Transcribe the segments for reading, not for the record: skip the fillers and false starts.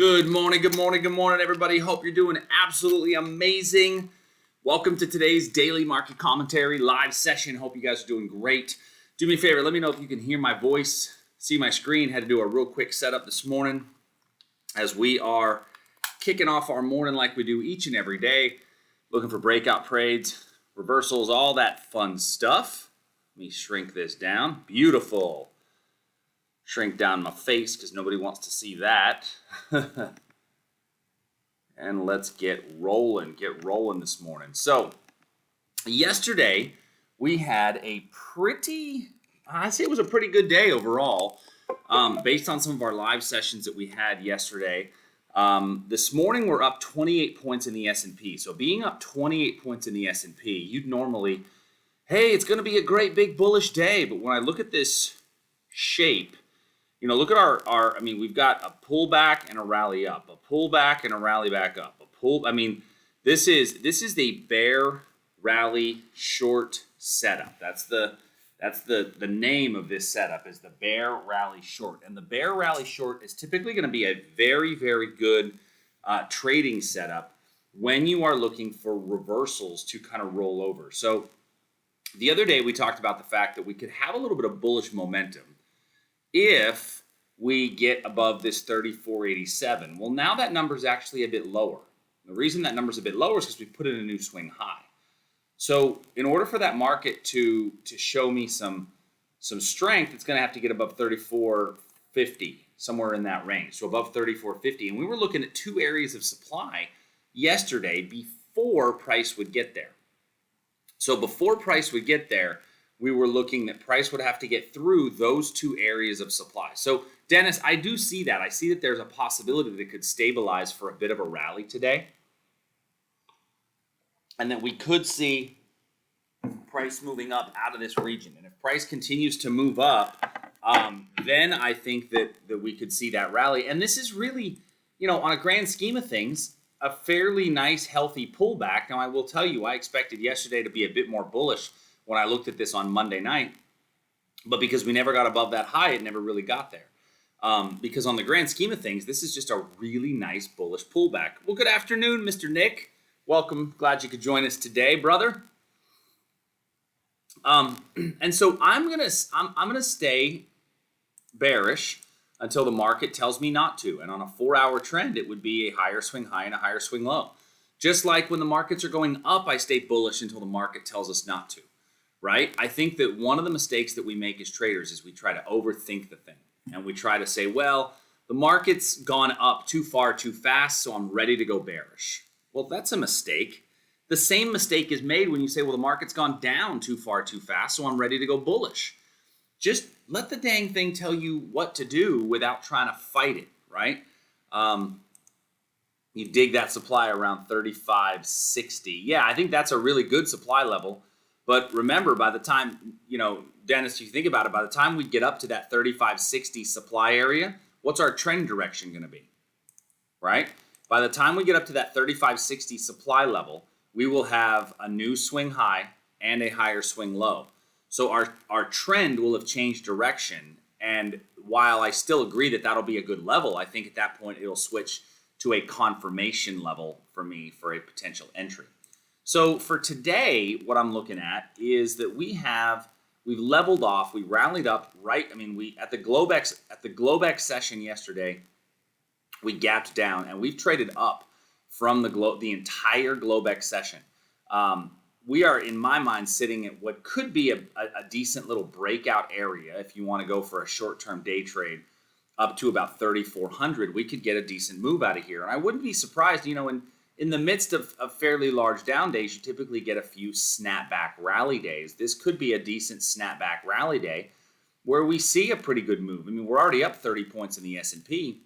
Good morning, everybody. Hope you're doing absolutely amazing. Welcome to today's daily market commentary live session. Hope you guys are doing great. Do me a favor, let me know if you can hear my voice, see my screen. Had to do a real quick setup this morning as we are kicking off our morning like we do each and every day, looking for breakout trades, reversals, all that fun stuff. Let me shrink this down. Beautiful. Shrink down my face because nobody wants to see that. And let's get rolling this morning. So yesterday we had a I'd say it was a pretty good day overall, based on some of our live sessions that we had yesterday. This morning we're up 28 points in the S&P. So being up 28 points in the S&P, you'd normally, hey, it's going to be a great big bullish day. But when I look at this shape, you know, look at we've got a pullback and a rally up, a pullback and a rally back up, this is the bear rally short setup. That's the name of this setup, is the bear rally short. And the bear rally short is typically going to be a very, very good trading setup when you are looking for reversals to kind of roll over. So the other day we talked about the fact that we could have a little bit of bullish momentum if we get above this 34.87. Well, now that number is actually a bit lower. The reason that number is a bit lower is because we put in a new swing high. So in order for that market to show me some strength, it's going to have to get above 34.50, somewhere in that range. So above 34.50. And we were looking at two areas of supply yesterday before price would get there. So before price would get there, we were looking that price would have to get through those two areas of supply. So Dennis, I do see that. I see that there's a possibility that it could stabilize for a bit of a rally today. And that we could see price moving up out of this region. And if price continues to move up, then I think that we could see that rally. And this is really, you know, on a grand scheme of things, a fairly nice, healthy pullback. Now, I will tell you, I expected yesterday to be a bit more bullish when I looked at this on Monday night, but because we never got above that high, it never really got there. Because on the grand scheme of things, this is just a really nice bullish pullback. Well, good afternoon, Mr. Nick. Welcome. Glad you could join us today, brother. And so I'm gonna stay bearish until the market tells me not to. And on a 4-hour trend, it would be a higher swing high and a higher swing low. Just like when the markets are going up, I stay bullish until the market tells us not to. Right? I think that one of the mistakes that we make as traders is we try to overthink the thing. And we try to say, well, the market's gone up too far too fast, so I'm ready to go bearish. Well, that's a mistake. The same mistake is made when you say, well, the market's gone down too far too fast, so I'm ready to go bullish. Just let the dang thing tell you what to do without trying to fight it, right? You dig that supply around 35.60. Yeah, I think that's a really good supply level. But remember, by the time, you know, Dennis, if you think about it, by the time we get up to that 35.60 supply area, what's our trend direction going to be, right? By the time we get up to that 35.60 supply level, we will have a new swing high and a higher swing low. So our trend will have changed direction. And while I still agree that that'll be a good level, I think at that point it'll switch to a confirmation level for me for a potential entry. So for today, what I'm looking at is that we've leveled off, we rallied up, right? I mean, we at the Globex session yesterday, we gapped down and we've traded up from the entire Globex session. We are, in my mind, sitting at what could be a decent little breakout area if you want to go for a short-term day trade up to about 3,400. We could get a decent move out of here. And I wouldn't be surprised, you know, in the midst of fairly large down days, you typically get a few snapback rally days. This could be a decent snapback rally day where we see a pretty good move. I mean, we're already up 30 points in the S&P.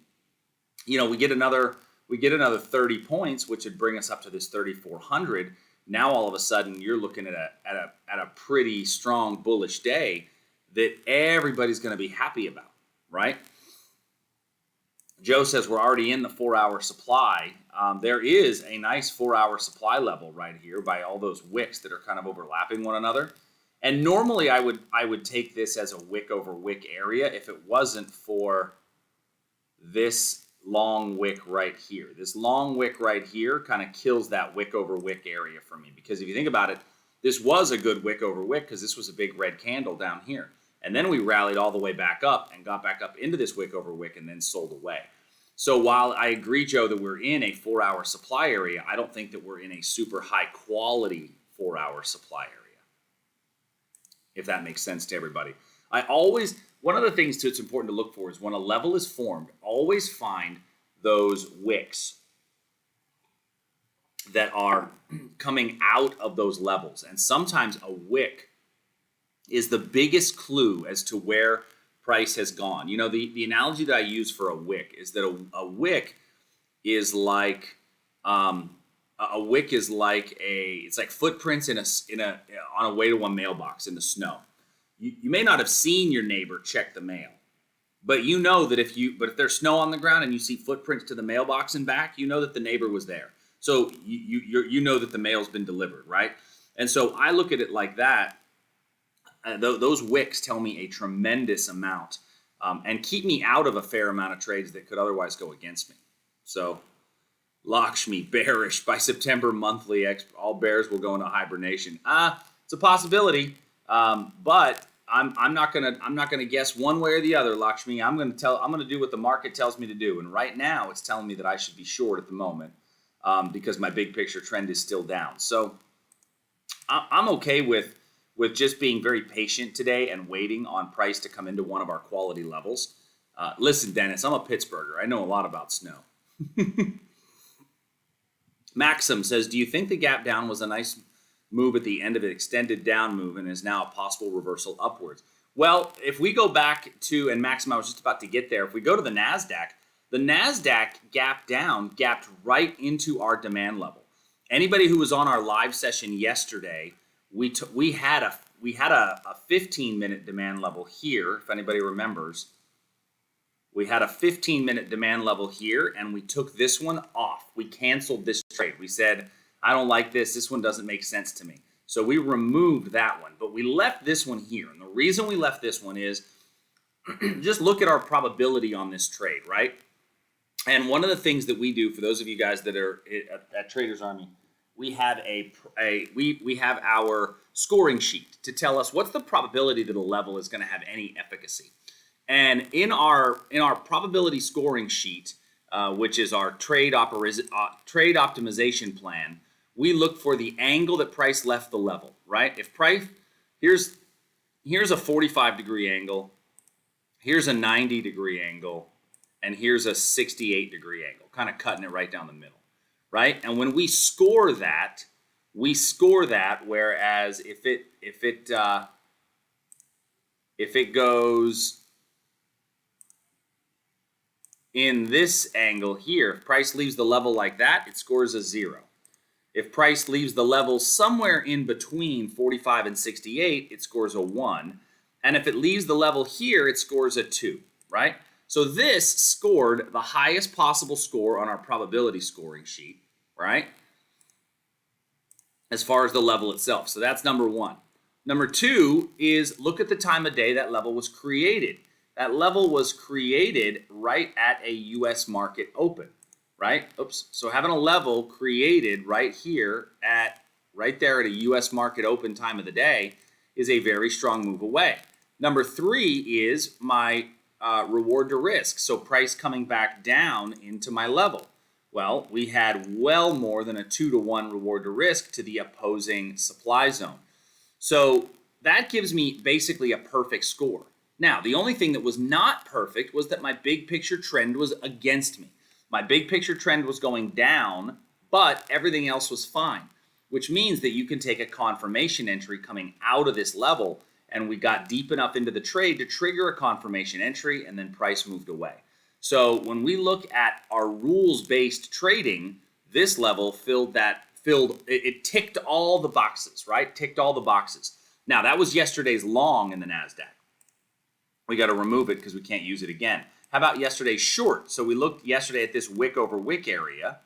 You know, we get another 30 points, which would bring us up to this 3,400. Now all of a sudden you're looking at a pretty strong bullish day that everybody's going to be happy about, right? Joe says we're already in the 4-hour supply. There is a nice 4-hour supply level right here by all those wicks that are kind of overlapping one another. And normally I would take this as a wick over wick area if it wasn't for this long wick right here. This long wick right here kind of kills that wick over wick area for me, because if you think about it, this was a good wick over wick because this was a big red candle down here. And then we rallied all the way back up and got back up into this wick over wick and then sold away. So while I agree, Joe, that we're in a 4-hour supply area, I don't think that we're in a super high quality 4-hour supply area, if that makes sense to everybody. One of the things that's important to look for is when a level is formed, always find those wicks that are coming out of those levels. And sometimes a wick is the biggest clue as to where price has gone. You know, the analogy that I use for a wick is that a wick is like it's like footprints on a way to one mailbox in the snow. You may not have seen your neighbor check the mail, but you know that if there's snow on the ground and you see footprints to the mailbox and back, you know that the neighbor was there. So you know that the mail's been delivered, right? And so I look at it like that. Those wicks tell me a tremendous amount and keep me out of a fair amount of trades that could otherwise go against me. So Lakshmi, bearish by September monthly. All bears will go into hibernation. It's a possibility, but I'm not gonna guess one way or the other, Lakshmi. I'm gonna do what the market tells me to do, and right now it's telling me that I should be short at the moment because my big picture trend is still down. So I'm okay with just being very patient today and waiting on price to come into one of our quality levels. Listen, Dennis, I'm a Pittsburgher. I know a lot about snow. Maxim says, do you think the gap down was a nice move at the end of an extended down move and is now a possible reversal upwards? Well, if we go back to, and Maxim, I was just about to get there, if we go to the NASDAQ gap down, gapped right into our demand level. Anybody who was on our live session yesterday, we had a 15-minute demand level here, if anybody remembers. We had a 15-minute demand level here, and we took this one off. We canceled this trade. We said, I don't like this. This one doesn't make sense to me. So we removed that one, but we left this one here. And the reason we left this one is just look at our probability on this trade, right? And one of the things that we do, for those of you guys that are at Traders Army, we have we have our scoring sheet to tell us what's the probability that a level is going to have any efficacy. And in our probability scoring sheet, which is our trade optimization plan, we look for the angle that price left the level, right? If price, here's a 45-degree angle, here's a 90-degree angle, and here's a 68-degree angle, kind of cutting it right down the middle, right? And when we score that, whereas if it goes in this angle here, if price leaves the level like that, it scores a 0. If price leaves the level somewhere in between 45 and 68, it scores a 1. And if it leaves the level here, it scores a 2, right? So this scored the highest possible score on our probability scoring sheet, right? As far as the level itself. So that's number one. Number two is look at the time of day that level was created. That level was created right at a U.S. market open, right? Oops. So having a level created right here right there at a U.S. market open time of the day is a very strong move away. Number three is my reward to risk. So price coming back down into my level. Well, we had well more than a 2-to-1 reward to risk to the opposing supply zone. So that gives me basically a perfect score. Now, the only thing that was not perfect was that my big picture trend was against me. My big picture trend was going down, but everything else was fine, which means that you can take a confirmation entry coming out of this level, and we got deep enough into the trade to trigger a confirmation entry, and then price moved away. So when we look at our rules-based trading, this level it ticked all the boxes, right? Ticked all the boxes. Now, that was yesterday's long in the NASDAQ. We got to remove it because we can't use it again. How about yesterday's short? So we looked yesterday at this wick over wick area,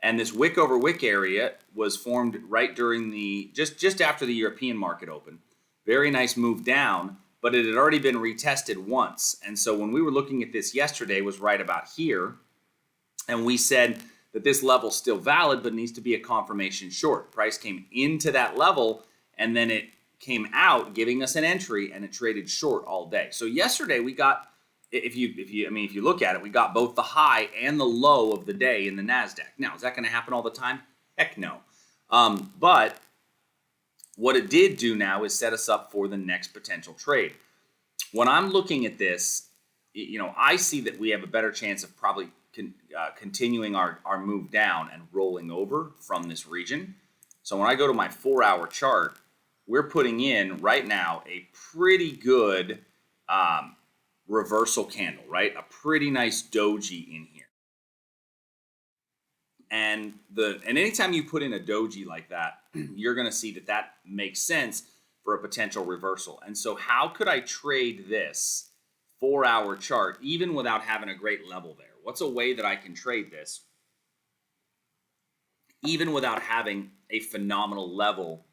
and this wick over wick area was formed right during just after the European market open. Very nice move down, but it had already been retested once. And so when we were looking at this yesterday, it was right about here, And we said that this level is still valid, but needs to be a confirmation short. Price came into that level, and then it came out, giving us an entry, and it traded short all day. So yesterday we got, if you look at it, we got both the high and the low of the day in the Nasdaq. Now, is that going to happen all the time? Heck no. But what it did do now is set us up for the next potential trade. When I'm looking at this, I see that we have a better chance of probably continuing our move down and rolling over from this region. So when I go to my 4-hour chart, we're putting in right now a pretty good reversal candle, right? A pretty nice doji in here. And anytime you put in a doji like that, you're going to see that makes sense for a potential reversal. And so how could I trade this 4-hour chart even without having a great level there? What's a way that I can trade this even without having a phenomenal level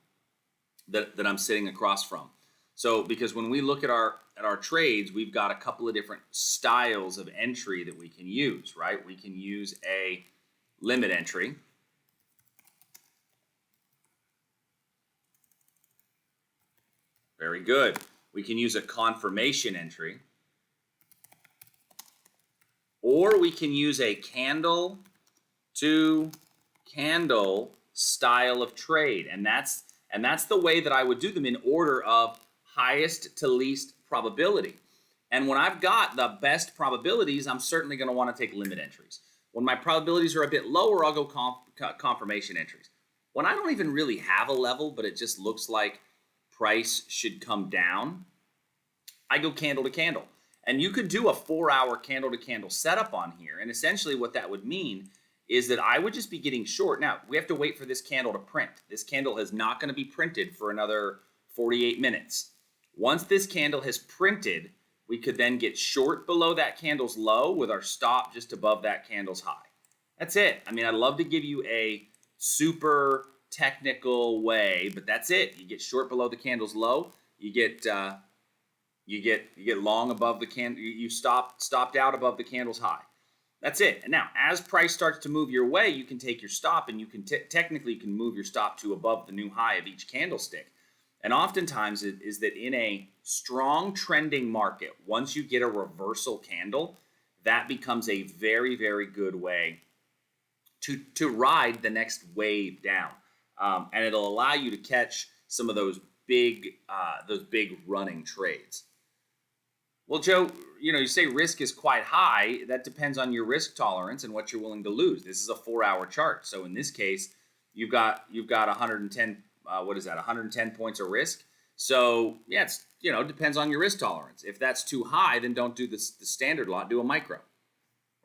that I'm sitting across from? So because when we look at our trades, we've got a couple of different styles of entry that we can use, right? We can use a limit entry. Very good. We can use a confirmation entry. Or we can use a candle to candle style of trade. And that's the way that I would do them in order of highest to least probability. And when I've got the best probabilities, I'm certainly going to want to take limit entries. When my probabilities are a bit lower, I'll go confirmation entries. When I don't even really have a level, but it just looks like price should come down, I go candle to candle. And you could do a 4-hour candle to candle setup on here. And essentially what that would mean is that I would just be getting short. Now, we have to wait for this candle to print. This candle is not going to be printed for another 48 minutes. Once this candle has printed, we could then get short below that candle's low with our stop just above that candle's high. That's it. I mean, I'd love to give you a super technical way, but that's it. You get short below the candle's low. You get long above the candle. You stopped out above the candle's high. That's it. And now, as price starts to move your way, you can take your stop, and you can technically move your stop to above the new high of each candlestick. And oftentimes it is that in a strong trending market, once you get a reversal candle, that becomes a very, very good way to ride the next wave down. And it'll allow you to catch some of those big running trades. Well, Joe, you say risk is quite high. That depends on your risk tolerance and what you're willing to lose. This is a 4-hour chart. So in this case, you've got 110, 110 points of risk. So yeah, it's, depends on your risk tolerance. If that's too high, then don't do the standard lot, do a micro,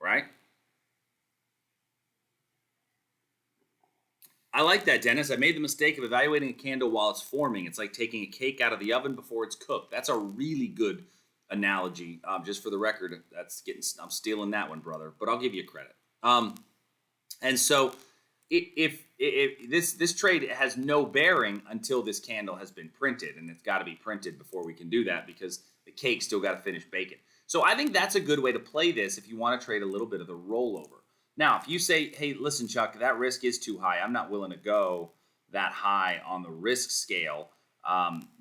right? I like that, Dennis. I made the mistake of evaluating a candle while it's forming. It's like taking a cake out of the oven before it's cooked. That's a really good analogy. Just for the record, I'm stealing that one, brother. But I'll give you credit. And so, if this trade has no bearing until this candle has been printed, and it's got to be printed before we can do that because the cake's still got to finish baking. So I think that's a good way to play this if you want to trade a little bit of the rollover. Now, if you say, hey, listen, Chuck, that risk is too high. I'm not willing to go that high on the risk scale.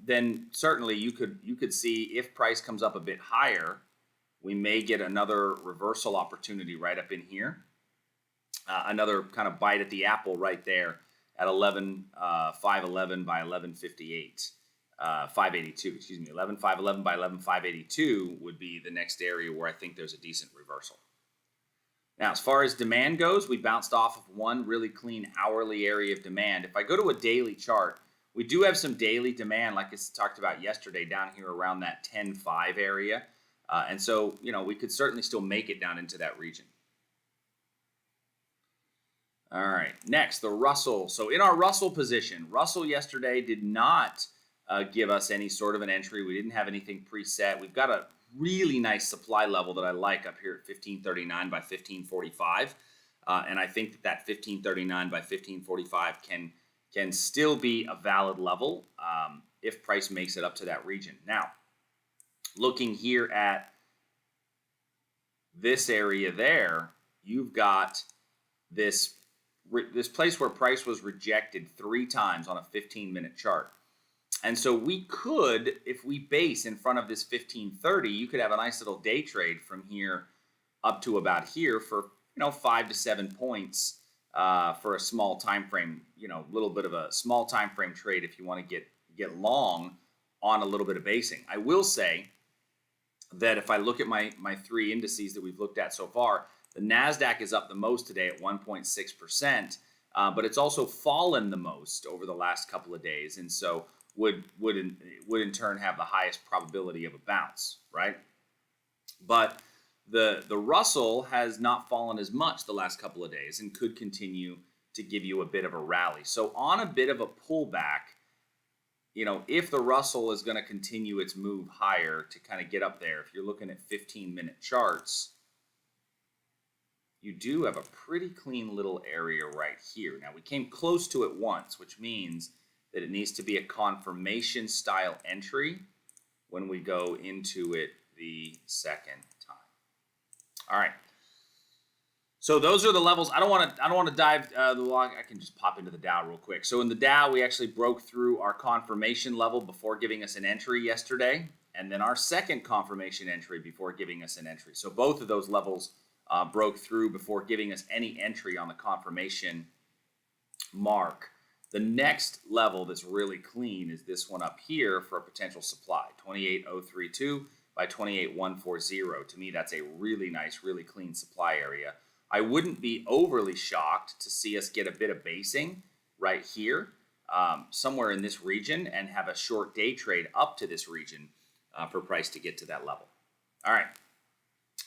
Then certainly you could see if price comes up a bit higher, we may get another reversal opportunity right up in here. Another kind of bite at the apple right there at 511 by 1158. 582, excuse me, 11,511 by 11,582 would be the next area where I think there's a decent reversal. Now, as far as demand goes, we bounced off of one really clean hourly area of demand. If I go to a daily chart, we do have some daily demand, like I talked about yesterday, down here around that 10.5 area. And so, we could certainly still make it down into that region. All right, next, the Russell. So in our Russell position, Russell yesterday did not give us any sort of an entry. We didn't have anything preset. We've got a really nice supply level that I like up here at 1539 by 1545. And I think that 1539 by 1545 can still be a valid level if price makes it up to that region. Now, looking here at this area there, you've got this place where price was rejected 3 times on a 15-minute chart. And so we could, if we base in front of this 1530, you could have a nice little day trade from here up to about here for 5 to 7 points for a small time frame, a little bit of a small time frame trade if you want to get long on a little bit of basing. I will say that if I look at my 3 indices that we've looked at so far, the NASDAQ is up the most today at 1.6%, but it's also fallen the most over the last couple of days, and so would in turn have the highest probability of a bounce, right? But the Russell has not fallen as much the last couple of days and could continue to give you a bit of a rally. So on a bit of a pullback, if the Russell is going to continue its move higher to kind of get up there, if you're looking at 15-minute charts, you do have a pretty clean little area right here. Now, we came close to it once, which means that it needs to be a confirmation style entry when we go into it the second time. All right. So those are the levels. I don't want to dive the log. I can just pop into the Dow real quick. So in the Dow, we actually broke through our confirmation level before giving us an entry yesterday, and then our second confirmation entry before giving us an entry. So both of those levels broke through before giving us any entry on the confirmation mark. The next level that's really clean is this one up here for a potential supply, 28.032 by 28.140. To me, that's a really nice, really clean supply area. I wouldn't be overly shocked to see us get a bit of basing right here, somewhere in this region, and have a short day trade up to this region for price to get to that level. All right.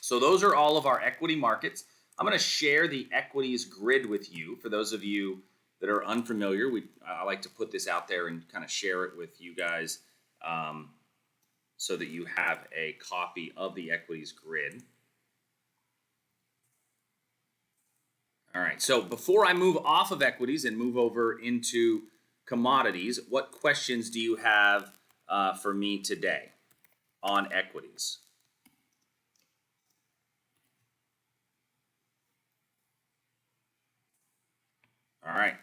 So those are all of our equity markets. I'm going to share the equities grid with you. For those of you that are unfamiliar, I like to put this out there and kind of share it with you guys so that you have a copy of the equities grid. All right, so before I move off of equities and move over into commodities, what questions do you have for me today on equities? All right,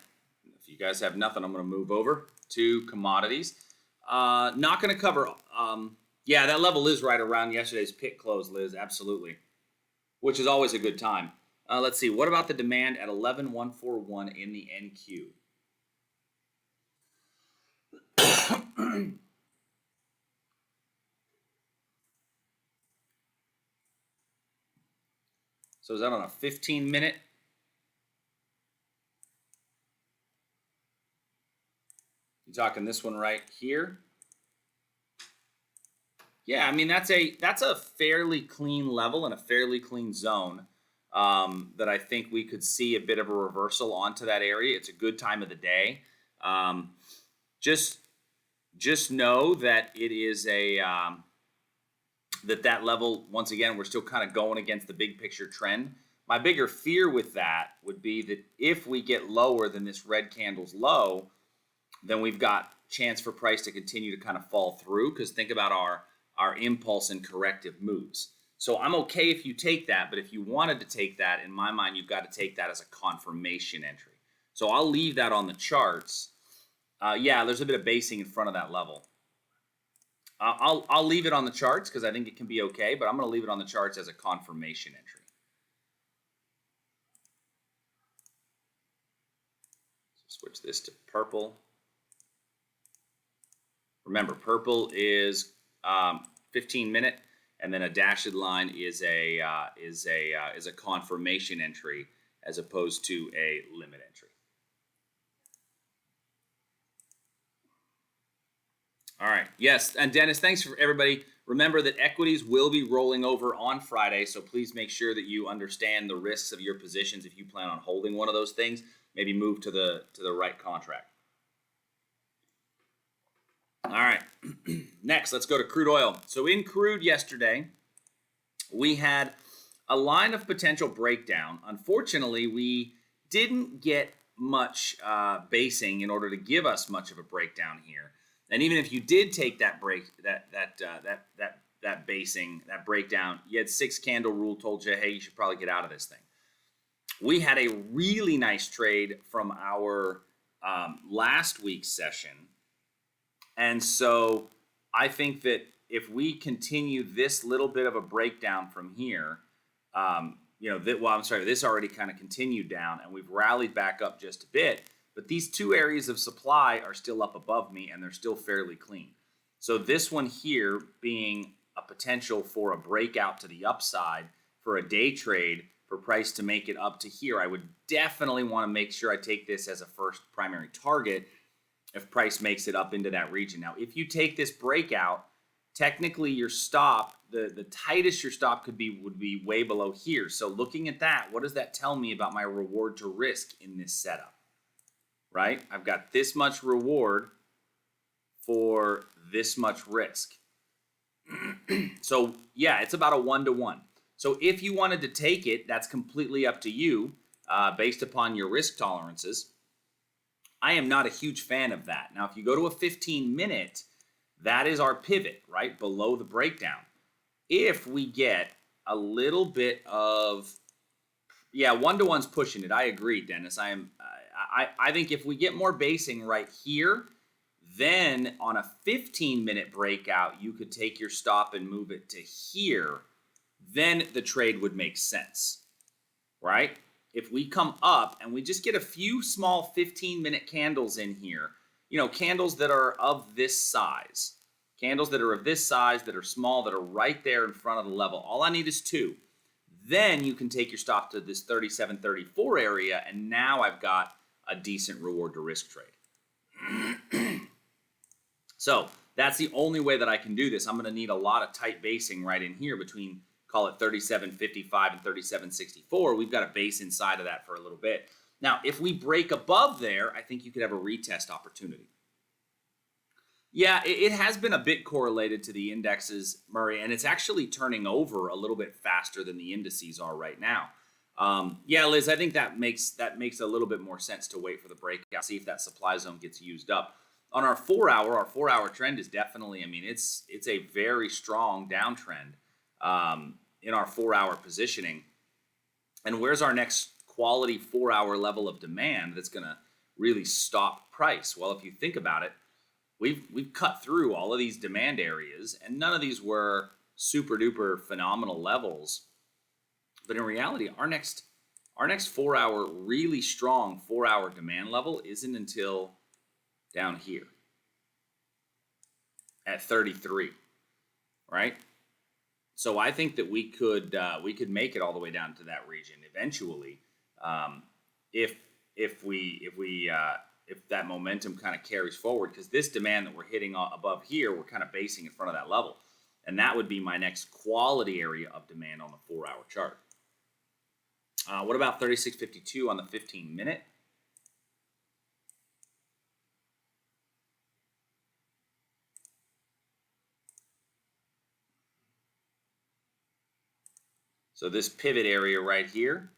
if you guys have nothing, I'm going to move over to commodities. Not going to cover, yeah, that level is right around yesterday's pick close, Liz, absolutely, which is always a good time. Let's see, what about the demand at 11,141 in the NQ? So is that on a 15-minute? You talking this one right here? Yeah, I mean that's a fairly clean level and a fairly clean zone that I think we could see a bit of a reversal onto that area. It's a good time of the day. Just know that it is a that level, once again, we're still kind of going against the big picture trend. My bigger fear with that would be that if we get lower than this red candle's low, then we've got chance for price to continue to kind of fall through, because think about our impulse and corrective moves. So I'm okay if you take that, but if you wanted to take that, in my mind, you've got to take that as a confirmation entry. So I'll leave that on the charts. Yeah, there's a bit of basing in front of that level. I'll leave it on the charts because I think it can be okay, but I'm going to leave it on the charts as a confirmation entry. So switch this to purple. Remember, purple is 15-minute, and then a dashed line is a confirmation entry as opposed to a limit entry. All right. Yes, and Dennis, thanks for everybody. Remember that equities will be rolling over on Friday, so please make sure that you understand the risks of your positions. If you plan on holding one of those things, maybe move to the right contract. All right. Next, let's go to crude oil. So in crude yesterday, we had a line of potential breakdown. Unfortunately, we didn't get much basing in order to give us much of a breakdown here. And even if you did take that basing, that breakdown, you had 6 candle rule told you, hey, you should probably get out of this thing. we had a really nice trade from our last week's session. And so I think that if we continue this little bit of a breakdown from here, this already kind of continued down and we've rallied back up just a bit. But these two areas of supply are still up above me and they're still fairly clean. So this one here being a potential for a breakout to the upside for a day trade for price to make it up to here, I would definitely want to make sure I take this as a first primary target if price makes it up into that region. Now, if you take this breakout, technically your stop, the tightest your stop would be way below here. So looking at that, what does that tell me about my reward to risk in this setup? Right? I've got this much reward for this much risk. So yeah, it's about a 1-to-1. So if you wanted to take it, that's completely up to you based upon your risk tolerances. I am not a huge fan of that. Now, if you go to a 15-minute, that is our pivot, right, below the breakdown. If we get a little bit of, 1-to-1's pushing it. I agree, Dennis. I think if we get more basing right here, then on a 15-minute breakout, you could take your stop and move it to here. Then the trade would make sense, right? If we come up and we just get a few small 15-minute candles in here, candles that are of this size, that are small, that are right there in front of the level. All I need is 2. Then you can take your stop to this 37.34 area, and now I've got a decent reward to risk trade. So that's the only way that I can do this. I'm going to need a lot of tight basing right in here between, call it 37.55 and 37.64. We've got a base inside of that for a little bit. Now, if we break above there, I think you could have a retest opportunity. Yeah, it has been a bit correlated to the indexes, Murray, and it's actually turning over a little bit faster than the indices are right now. Liz, I think that makes a little bit more sense to wait for the breakout, see if that supply zone gets used up. On our 4-hour trend is definitely, it's a very strong downtrend in our 4-hour positioning. And where's our next quality 4-hour level of demand that's going to really stop price? Well, if you think about it, we've cut through all of these demand areas, and none of these were super duper phenomenal levels. But in reality, our next 4-hour really strong 4-hour demand level isn't until down here at 33, right? So I think that we could make it all the way down to that region eventually, if that momentum kind of carries forward, because this demand that we're hitting above here, we're kind of basing in front of that level, and that would be my next quality area of demand on the 4-hour chart. What about 36.52 on the 15-minute? So this pivot area right here,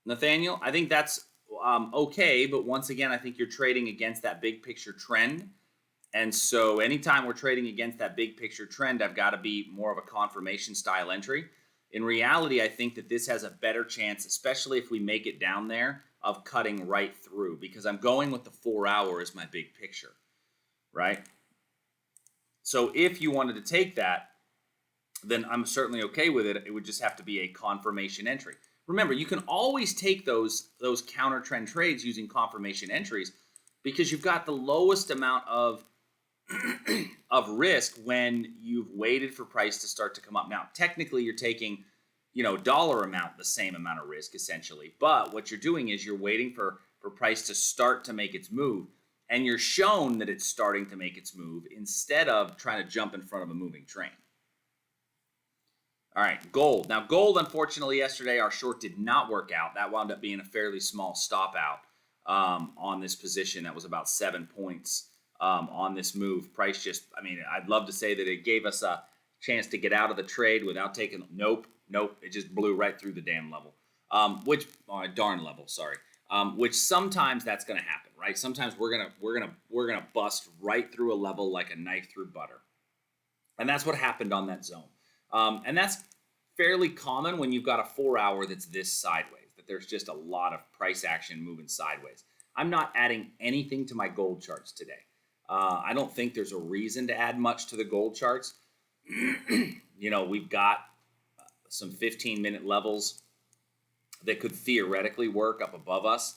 Nathaniel, I think that's okay, but once again, I think you're trading against that big picture trend. And so anytime we're trading against that big picture trend, I've got to be more of a confirmation style entry. In reality, I think that this has a better chance, especially if we make it down there, of cutting right through, because I'm going with the 4-hour as my big picture, right? So if you wanted to take that, then I'm certainly okay with it. It would just have to be a confirmation entry. Remember, you can always take those counter trend trades using confirmation entries, because you've got the lowest amount of of risk when you've waited for price to start to come up. Now, technically, you're taking, dollar amount, the same amount of risk essentially, but what you're doing is you're waiting for price to start to make its move, and you're shown that it's starting to make its move instead of trying to jump in front of a moving train. All right, gold. Now, gold, unfortunately, yesterday, our short did not work out. That wound up being a fairly small stop out on this position. That was about 7 points on this move. Price just, I'd love to say that it gave us a chance to get out of the trade without taking, nope. It just blew right through the damn level, darn level, sorry. Which sometimes that's going to happen, right? Sometimes we're gonna bust right through a level like a knife through butter. And that's what happened on that zone. And that's fairly common when you've got a 4-hour that's this sideways. that there's just a lot of price action moving sideways. I'm not adding anything to my gold charts today. I don't think there's a reason to add much to the gold charts. You know, we've got some 15-minute levels that could theoretically work up above us,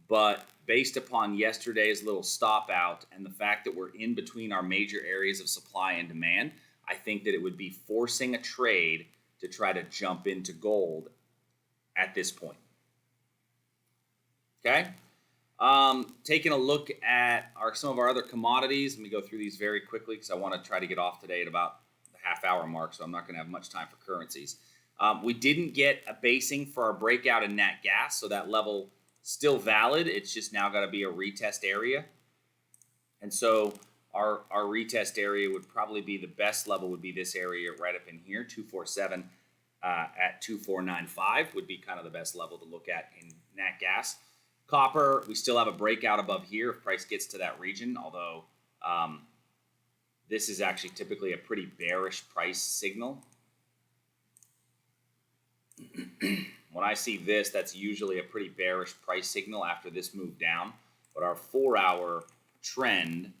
but based upon yesterday's little stop out and the fact that we're in between our major areas of supply and demand, I think that it would be forcing a trade to try to jump into gold at this point. Okay? Taking a look at some of our other commodities. Let me go through these very quickly because I want to try to get off today at about the half-hour mark, so I'm not going to have much time for currencies. We didn't get a basing for our breakout in nat gas, so that level still valid. It's just now got to be a retest area. And so our retest area would probably be the best level would be this area right up in here, 247 at 2495 would be kind of the best level to look at in nat gas. Copper, we still have a breakout above here if price gets to that region, although this is actually typically a pretty bearish price signal. When I see this, that's usually a pretty bearish price signal after this move down. But our 4-hour trend,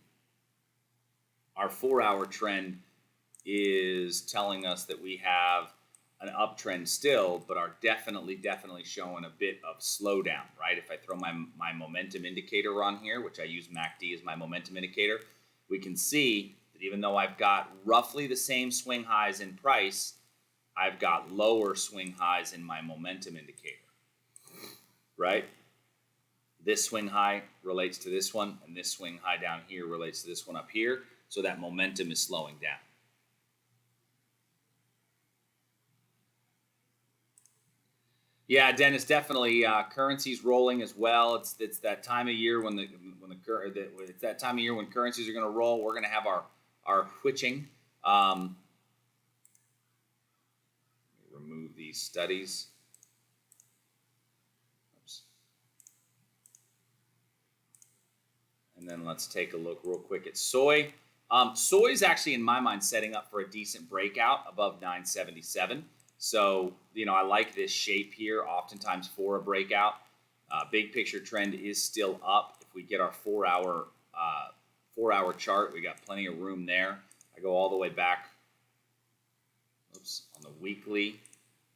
is telling us that we have an uptrend still, but are definitely showing a bit of slowdown, right? If I throw my momentum indicator on here, which I use MACD as my momentum indicator, we can see that even though I've got roughly the same swing highs in price, I've got lower swing highs in my momentum indicator, right? This swing high relates to this one, and this swing high down here relates to this one up here, so that momentum is slowing down. Yeah, Dennis, definitely currencies rolling as well. It's that time of year when it's that time of year when currencies are going to roll. We're going to have our twitching. Remove these studies. Oops. And then let's take a look real quick at soy. Soy is actually, in my mind, setting up for a decent breakout above 977. So, you know, I like this shape here, oftentimes for a breakout. Big picture trend is still up. If we get our 4-hour chart, we got plenty of room there. I go all the way back. Oops, on the weekly.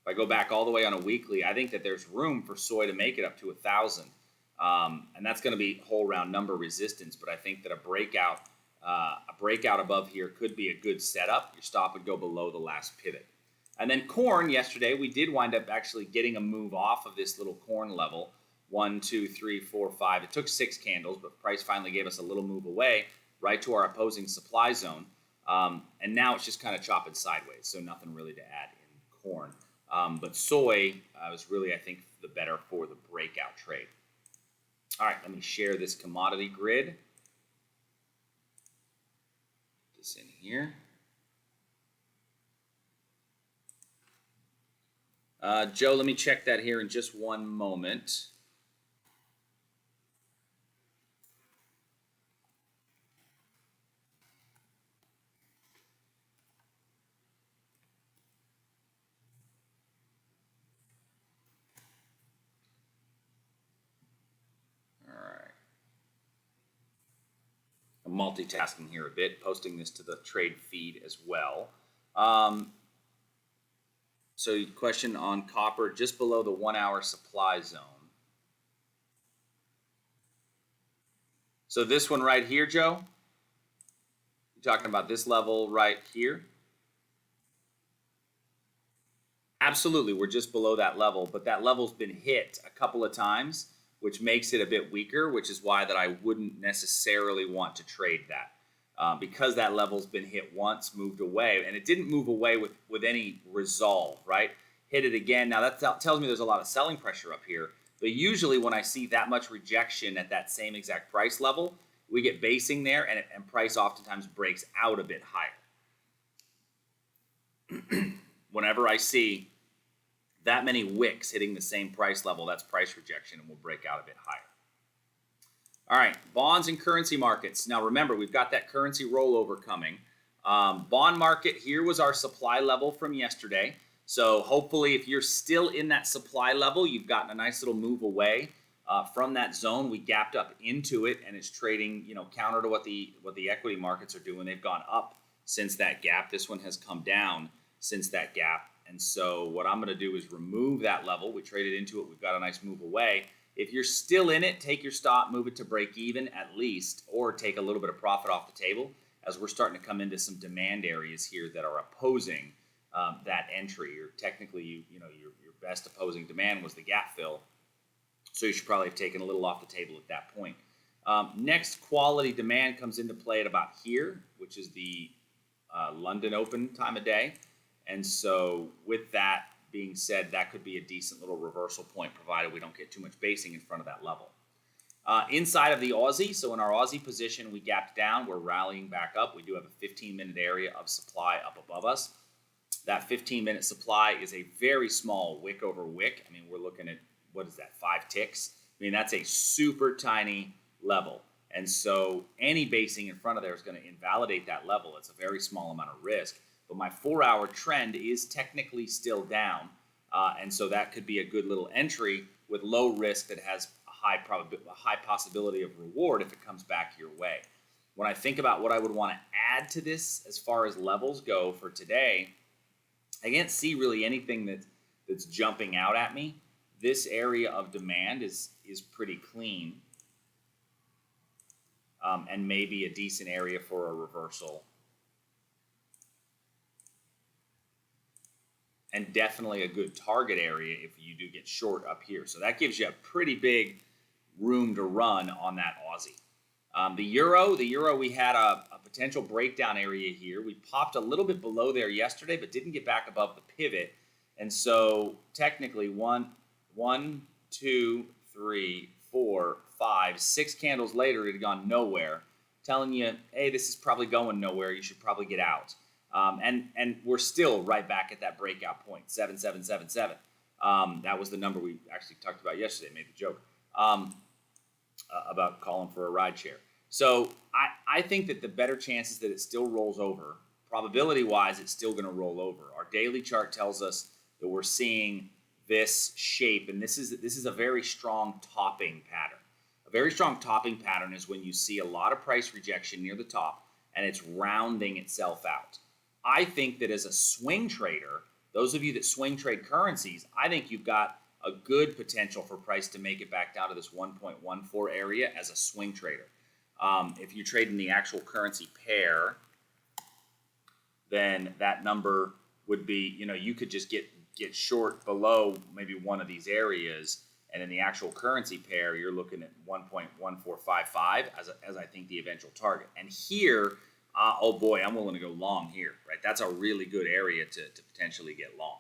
If I go back all the way on a weekly, I think that there's room for soy to make it up to 1,000. And that's going to be whole round number resistance. But I think that a breakout above here could be a good setup. Your stop would go below the last pivot. And then corn, yesterday, we did wind up actually getting a move off of this little corn level. 1, 2, 3, 4, 5. It took 6 candles, but price finally gave us a little move away right to our opposing supply zone. And now it's just kind of chopping sideways, so nothing really to add in corn. But soy was really, I think, the better for the breakout trade. All right, let me share this commodity grid. Put this in here. Joe, let me check that here in just one moment. All right. I'm multitasking here a bit, posting this to the trade feed as well. So question on copper, just below the 1-hour supply zone. So this one right here, Joe, you're talking about this level right here? Absolutely, we're just below that level, but that level's been hit a couple of times, which makes it a bit weaker, which is why that I wouldn't necessarily want to trade that. Because that level's been hit once, moved away, and it didn't move away with any resolve, right? Hit it again. Now that tells me there's a lot of selling pressure up here, but usually when I see that much rejection at that same exact price level, we get basing there, and price oftentimes breaks out a bit higher. Whenever I see that many wicks hitting the same price level, that's price rejection, and we'll break out a bit higher. All right, bonds and currency markets. Now remember, we've got that currency rollover coming. Bond market, here was our supply level from yesterday. So hopefully if you're still in that supply level, you've gotten a nice little move away from that zone. We gapped up into it, and it's trading, counter to what the equity markets are doing. They've gone up since that gap. This one has come down since that gap. And so what I'm going to do is remove that level. We traded into it. We've got a nice move away. If you're still in it, take your stop, move it to break even at least, or take a little bit of profit off the table, as we're starting to come into some demand areas here that are opposing that entry. Or technically, your best opposing demand was the gap fill. So you should probably have taken a little off the table at that point. Next quality demand comes into play at about here, which is the London open time of day. And so with that being said, that could be a decent little reversal point, provided we don't get too much basing in front of that level. Inside of the Aussie, so in our Aussie position, we gapped down. We're rallying back up. We do have a 15-minute area of supply up above us. That 15-minute supply is a very small wick over wick. I mean, we're looking at, what is that, 5 ticks? I mean, that's a super tiny level. And so any basing in front of there is going to invalidate that level. It's a very small amount of risk. But my 4-hour trend is technically still down. And so that could be a good little entry with low risk that has a high possibility of reward if it comes back your way. When I think about what I would want to add to this as far as levels go for today, I can't see really anything that's jumping out at me. This area of demand is pretty clean, and maybe a decent area for a reversal. And definitely a good target area if you do get short up here. So that gives you a pretty big room to run on that Aussie. The Euro, we had a potential breakdown area here. We popped a little bit below there yesterday, but didn't get back above the pivot. And so technically 1, 2, 3, 4, 5, 6 candles later, it had gone nowhere, telling you, hey, this is probably going nowhere. You should probably get out. And we're still right back at that breakout point, 7777. That was the number we actually talked about yesterday. Made the joke about calling for a ride share. So I think that the better chance is that it still rolls over. Probability-wise, it's still going to roll over. Our daily chart tells us that we're seeing this shape, and this is a very strong topping pattern. A very strong topping pattern is when you see a lot of price rejection near the top, and it's rounding itself out. I think that as a swing trader, those of you that swing trade currencies, I think you've got a good potential for price to make it back down to this 1.14 area as a swing trader. If you're trading the actual currency pair, then that number would be, you could just get short below maybe one of these areas, and in the actual currency pair, you're looking at 1.1455 as I think the eventual target. And here, oh boy, I'm willing to go long here, right? That's a really good area to potentially get long.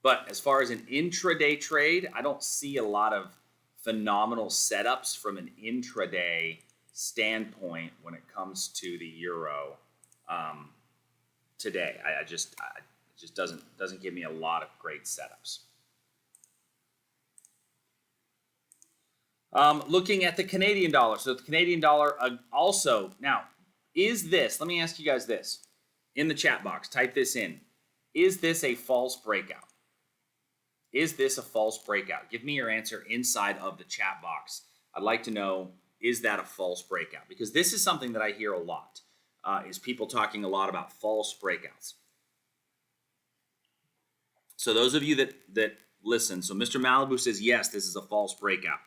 But as far as an intraday trade, I don't see a lot of phenomenal setups from an intraday standpoint when it comes to the Euro today. It just doesn't give me a lot of great setups. Looking at the Canadian dollar. So the Canadian dollar also, now, is this, let me ask you guys this, in the chat box, type this in. Is this a false breakout? Is this a false breakout? Give me your answer inside of the chat box. I'd like to know, is that a false breakout? Because this is something that I hear a lot, is people talking a lot about false breakouts. So those of you that listen, so Mr. Malibu says, yes, this is a false breakout.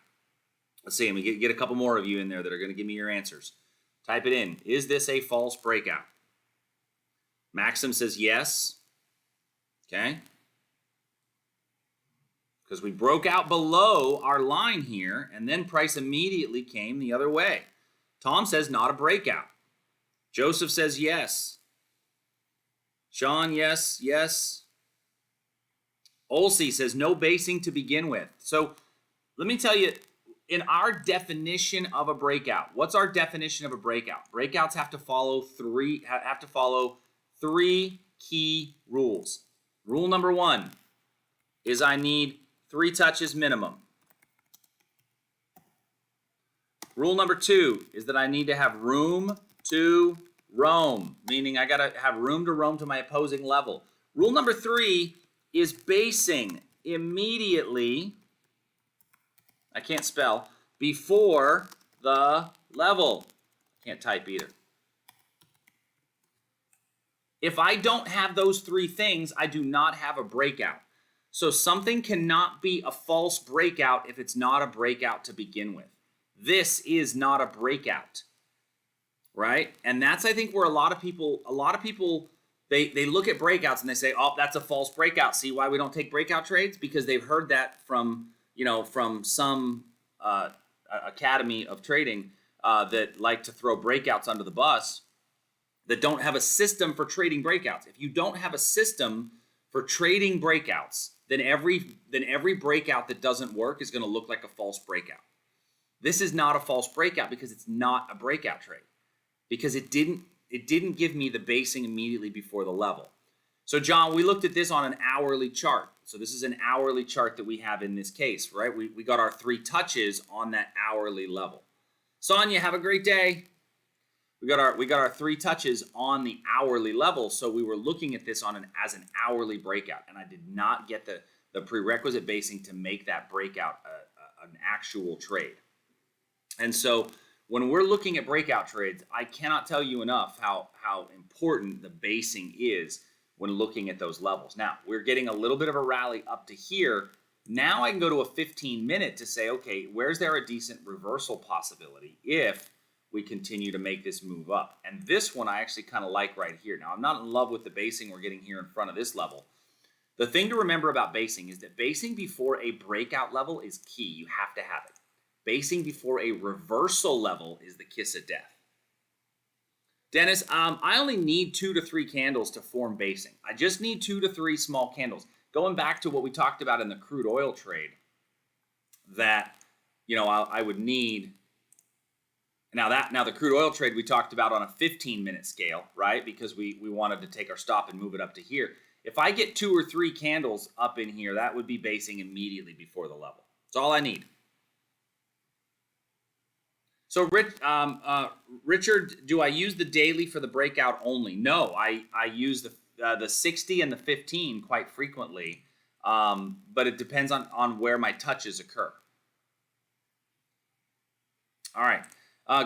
Let's see, and we get a couple more of you in there that are going to give me your answers. Type it in. Is this a false breakout? Maxim says yes. Okay. Because we broke out below our line here, and then price immediately came the other way. Tom says not a breakout. Joseph says yes. Sean, yes, yes. Olsey says no basing to begin with. So let me tell you, in our definition of a breakout, what's our definition of a breakout? Breakouts have to follow three key rules. Rule number 1 is I need 3 touches minimum. Rule number 2 is that I need to have room to roam, meaning I got to have room to roam to my opposing level. Rule number 3 is basing immediately, I can't spell, before the level. Can't type either. If I don't have those 3 things, I do not have a breakout. So something cannot be a false breakout if it's not a breakout to begin with. This is not a breakout, right? And that's, I think, where a lot of people, they look at breakouts and they say, oh, that's a false breakout. See why we don't take breakout trades? Because they've heard that from, from some academy of trading that like to throw breakouts under the bus, that don't have a system for trading breakouts. If you don't have a system for trading breakouts, then every breakout that doesn't work is going to look like a false breakout. This is not a false breakout because it's not a breakout trade, because it didn't give me the basing immediately before the level. So John, we looked at this on an hourly chart. So this is an hourly chart that we have in this case, right? We got our 3 touches on that hourly level. Sonia, have a great day. We got our 3 touches on the hourly level, so we were looking at this as an hourly breakout, and I did not get the prerequisite basing to make that breakout an actual trade. And so when we're looking at breakout trades, I cannot tell you enough how important the basing is when looking at those levels. Now, we're getting a little bit of a rally up to here. Now I can go to a 15-minute to say, okay, where's there a decent reversal possibility if we continue to make this move up? And this one I actually kind of like right here. Now, I'm not in love with the basing we're getting here in front of this level. The thing to remember about basing is that basing before a breakout level is key. You have to have it. Basing before a reversal level is the kiss of death. Dennis, I only need 2 to 3 candles to form basing. I just need 2 to 3 small candles. Going back to what we talked about in the crude oil trade, that I would need. Now the crude oil trade we talked about on a 15-minute scale, right? Because we wanted to take our stop and move it up to here. If I get 2 or 3 candles up in here, that would be basing immediately before the level. That's all I need. So Richard, do I use the daily for the breakout only? No, I use the 60 and the 15 quite frequently, but it depends on where my touches occur. All right.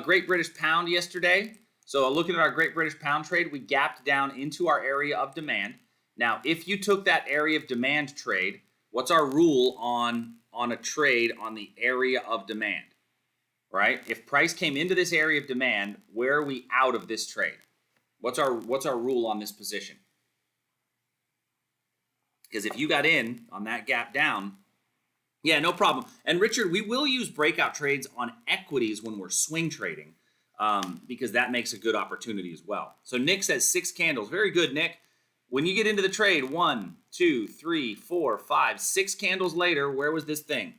Great British Pound yesterday. So looking at our Great British Pound trade, we gapped down into our area of demand. Now, if you took that area of demand trade, what's our rule on a trade on the area of demand, right? If price came into this area of demand, where are we out of this trade? What's our rule on this position? Because if you got in on that gap down, yeah, no problem. And Richard, we will use breakout trades on equities when we're swing trading, because that makes a good opportunity as well. So Nick says 6 candles. Very good, Nick. When you get into the trade, 1, 2, 3, 4, 5, 6 candles later, where was this thing?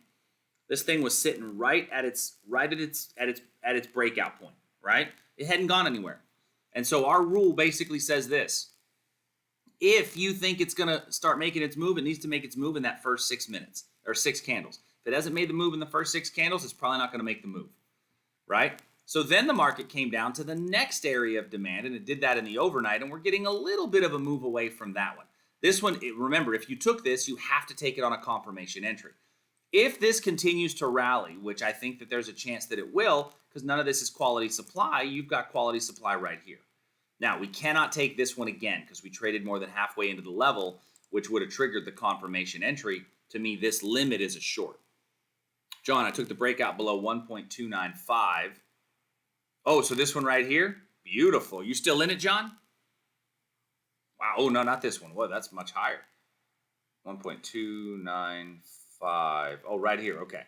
This thing was sitting right at its breakout point, right? It hadn't gone anywhere. And so our rule basically says this: if you think it's going to start making its move, it needs to make its move in that first 6 minutes or 6 candles. If it hasn't made the move in the first 6 candles, it's probably not going to make the move, right? So then the market came down to the next area of demand, and it did that in the overnight, and we're getting a little bit of a move away from that one. This one, remember, if you took this, you have to take it on a confirmation entry. If this continues to rally, which I think that there's a chance that it will, because none of this is quality supply, you've got quality supply right here. Now, we cannot take this one again because we traded more than halfway into the level, which would have triggered the confirmation entry. To me, this limit is a short. John, I took the breakout below 1.295. Oh, so this one right here? Beautiful. You still in it, John? Wow. Oh, no, not this one. Whoa, that's much higher. 1.295. Oh, right here. Okay.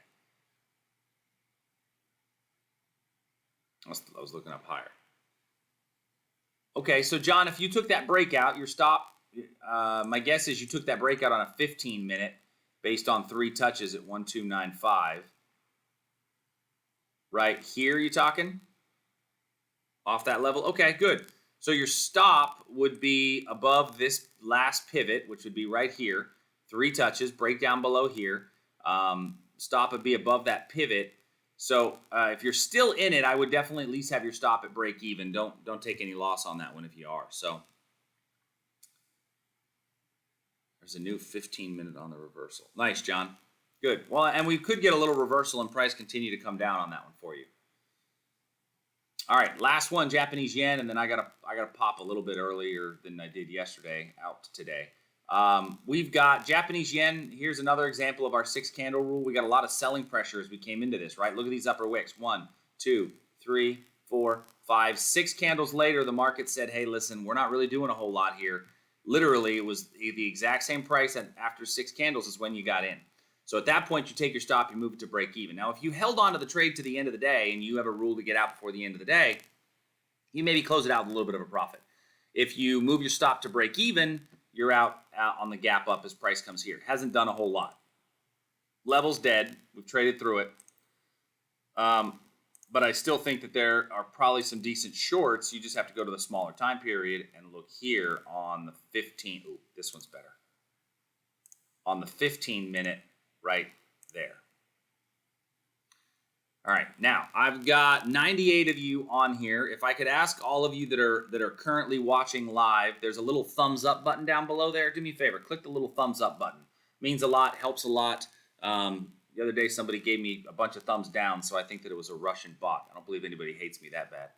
I was looking up higher. Okay, so John, if you took that breakout, your stop, my guess is you took that breakout on a 15-minute based on 3 touches at 1.295. Right here, you talking? Off that level? Okay, good. So your stop would be above this last pivot, which would be right here. 3 touches, break down below here. Stop would be above that pivot. So if you're still in it, I would definitely at least have your stop at break even. Don't take any loss on that one if you are. So There's a new 15-minute on the reversal. Nice, John. Good. Well, and we could get a little reversal and price continue to come down on that one for you. All right, last one, Japanese yen, and then I gotta pop a little bit earlier than I did yesterday out today. We've got Japanese yen. Here's another example of our 6-candle rule. We got a lot of selling pressure as we came into this, right? Look at these upper wicks. 1, 2, 3, 4, 5, 6 candles later, the market said, hey, listen, we're not really doing a whole lot here. Literally, it was the exact same price, and after 6 candles is when you got in. So at that point, you take your stop, you move it to break even. Now, if you held on to the trade to the end of the day and you have a rule to get out before the end of the day, you maybe close it out with a little bit of a profit. If you move your stop to break even, you're out on the gap up as price comes here. Hasn't done a whole lot. Level's dead. We've traded through it. But I still think that there are probably some decent shorts. You just have to go to the smaller time period and look here on the 15. Ooh, this one's better. On the 15-minute right there. All right, now I've got 98 of you on here. If I could ask all of you that are currently watching live, there's a little thumbs up button down below there. Do me a favor, click the little thumbs up button. Means a lot, helps a lot. The other day somebody gave me a bunch of thumbs down, so I think that it was a Russian bot. I don't believe anybody hates me that bad.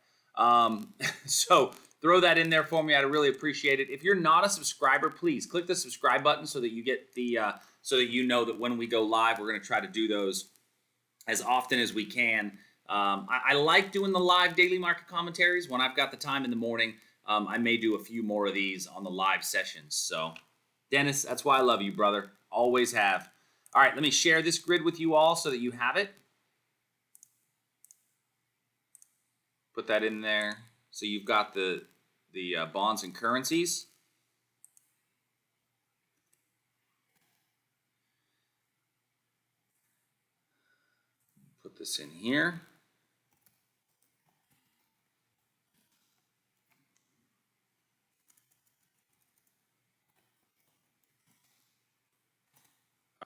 So throw that in there for me. I'd really appreciate it. If you're not a subscriber, please click the subscribe button so that you get the so that you know that when we go live, we're going to try to do those as often as we can. I like doing the live daily market commentaries. When I've got the time in the morning, I may do a few more of these on the live sessions. So, Dennis, that's why I love you, brother. Always have. All right, let me share this grid with you all so that you have it. Put that in there so you've got the bonds and currencies. Put this in here.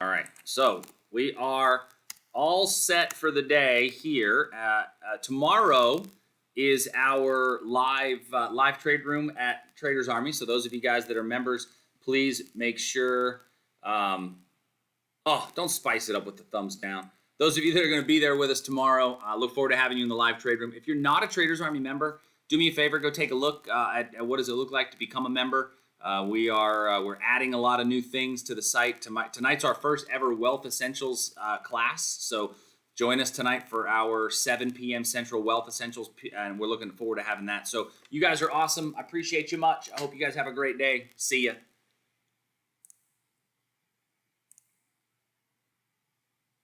All right, so we are all set for the day here. Tomorrow is our live trade room at Traders Army. So those of you guys that are members, please make sure. Don't spice it up with the thumbs down. Those of you that are going to be there with us tomorrow, I look forward to having you in the live trade room. If you're not a Traders Army member, do me a favor, go take a look at what does it look like to become a member. We're adding a lot of new things to the site. Tonight's our first ever Wealth Essentials class. So join us tonight for our 7 p.m. Central Wealth Essentials, and we're looking forward to having that. So you guys are awesome. I appreciate you much. I hope you guys have a great day. See ya.